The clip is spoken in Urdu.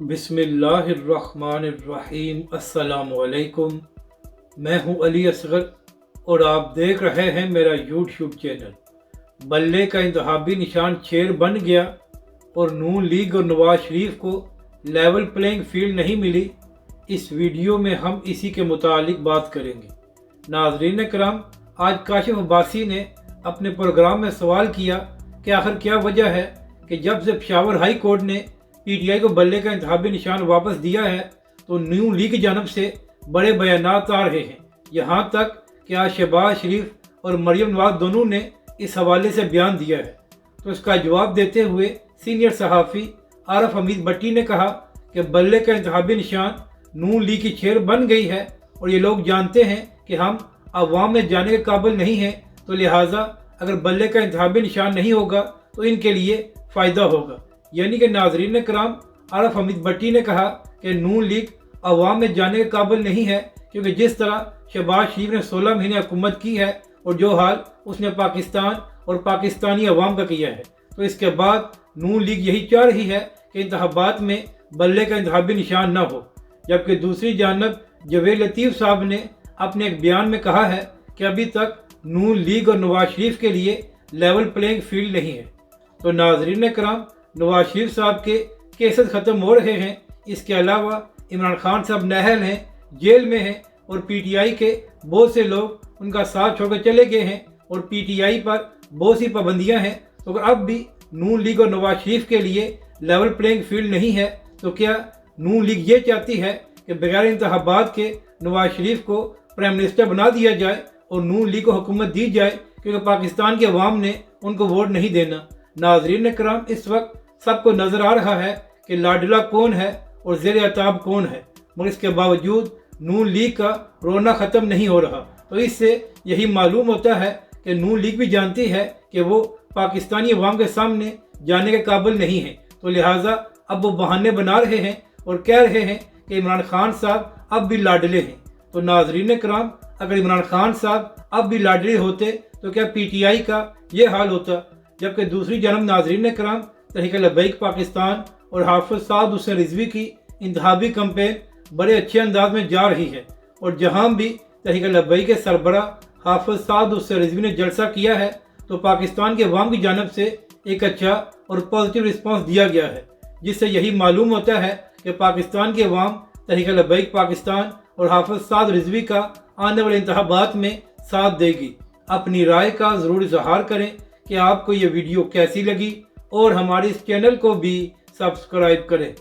بسم اللہ الرحمن الرحیم۔ السلام علیکم، میں ہوں علی اصغر اور آپ دیکھ رہے ہیں میرا یوٹیوب چینل۔ بلے کا انتخابی نشان چیر بن گیا اور نون لیگ اور نواز شریف کو لیول پلینگ فیلڈ نہیں ملی۔ اس ویڈیو میں ہم اسی کے متعلق بات کریں گے۔ ناظرین کرام، آج کاشف عباسی نے اپنے پروگرام میں سوال کیا کہ آخر کیا وجہ ہے کہ جب سے پشاور ہائی کورٹ نے پی ٹی آئی کو بلے کا انتخابی نشان واپس دیا ہے تو نون لیگ کی جانب سے بڑے بیانات آ رہے ہیں، یہاں تک کہ آج شہباز شریف اور مریم نواز دونوں نے اس حوالے سے بیان دیا ہے۔ تو اس کا جواب دیتے ہوئے سینئر صحافی عارف حمید بٹی نے کہا کہ بلے کا انتخابی نشان نون لیگ کی چیر بن گئی ہے اور یہ لوگ جانتے ہیں کہ ہم عوام میں جانے کے قابل نہیں ہیں، تو لہٰذا اگر بلے کا انتخابی نشان نہیں ہوگا تو ان کے لیے فائدہ ہوگا۔ یعنی کہ ناظرین کرام، عارف حمید بٹی نے کہا کہ نون لیگ عوام میں جانے کے قابل نہیں ہے، کیونکہ جس طرح شہباز شریف نے 16 مہینے حکومت کی ہے اور جو حال اس نے پاکستان اور پاکستانی عوام کا کیا ہے، تو اس کے بعد نون لیگ یہی چاہ رہی ہے کہ انتخابات میں بلے کا انتخابی نشان نہ ہو۔ جبکہ دوسری جانب جوید لطیف صاحب نے اپنے ایک بیان میں کہا ہے کہ ابھی تک نون لیگ اور نواز شریف کے لیے لیول پلینگ فیلڈ نہیں ہے۔ تو ناظرین کرام، نواز شریف صاحب کے کیسز ختم ہو رہے ہیں، اس کے علاوہ عمران خان صاحب نااہل ہیں، جیل میں ہیں، اور پی ٹی آئی کے بہت سے لوگ ان کا ساتھ چھوڑ کر چلے گئے ہیں اور پی ٹی آئی پر بہت سی پابندیاں ہیں۔ تو اگر اب بھی نون لیگ اور نواز شریف کے لیے لیول پلینگ فیلڈ نہیں ہے تو کیا نون لیگ یہ چاہتی ہے کہ بغیر انتخابات کے نواز شریف کو پرائم منسٹر بنا دیا جائے اور نون لیگ کو حکومت دی جائے، کیونکہ پاکستان کے عوام نے ان کو ووٹ نہیں دینا؟ ناظرین کرام، اس وقت سب کو نظر آ رہا ہے کہ لاڈلا کون ہے اور زیر عتاب کون ہے، مگر اس کے باوجود نون لیگ کا رونا ختم نہیں ہو رہا۔ تو اس سے یہی معلوم ہوتا ہے کہ نون لیگ بھی جانتی ہے کہ وہ پاکستانی عوام کے سامنے جانے کے قابل نہیں ہے، تو لہٰذا اب وہ بہانے بنا رہے ہیں اور کہہ رہے ہیں کہ عمران خان صاحب اب بھی لاڈلے ہیں۔ تو ناظرین کرام، اگر عمران خان صاحب اب بھی لاڈلے ہوتے تو کیا پی ٹی آئی کا یہ حال ہوتا؟ جبکہ دوسری جانب ناظرین کرام، تحریک لبیک پاکستان اور حافظ سعد حسین رضوی کی انتخابی کمپین بڑے اچھے انداز میں جا رہی ہے، اور جہاں بھی تحریک لبیک کے سربراہ حافظ سعد حسین رضوی نے جلسہ کیا ہے تو پاکستان کے عوام کی جانب سے ایک اچھا اور پازیٹیو رسپانس دیا گیا ہے، جس سے یہی معلوم ہوتا ہے کہ پاکستان کے عوام تحریک لبیک پاکستان اور حافظ سعد رضوی کا آنے والے انتخابات میں ساتھ دے گی۔ اپنی رائے کا ضرور اظہار کریں کہ آپ کو یہ ویڈیو کیسی لگی، اور ہمارے اس چینل کو بھی سبسکرائب کریں۔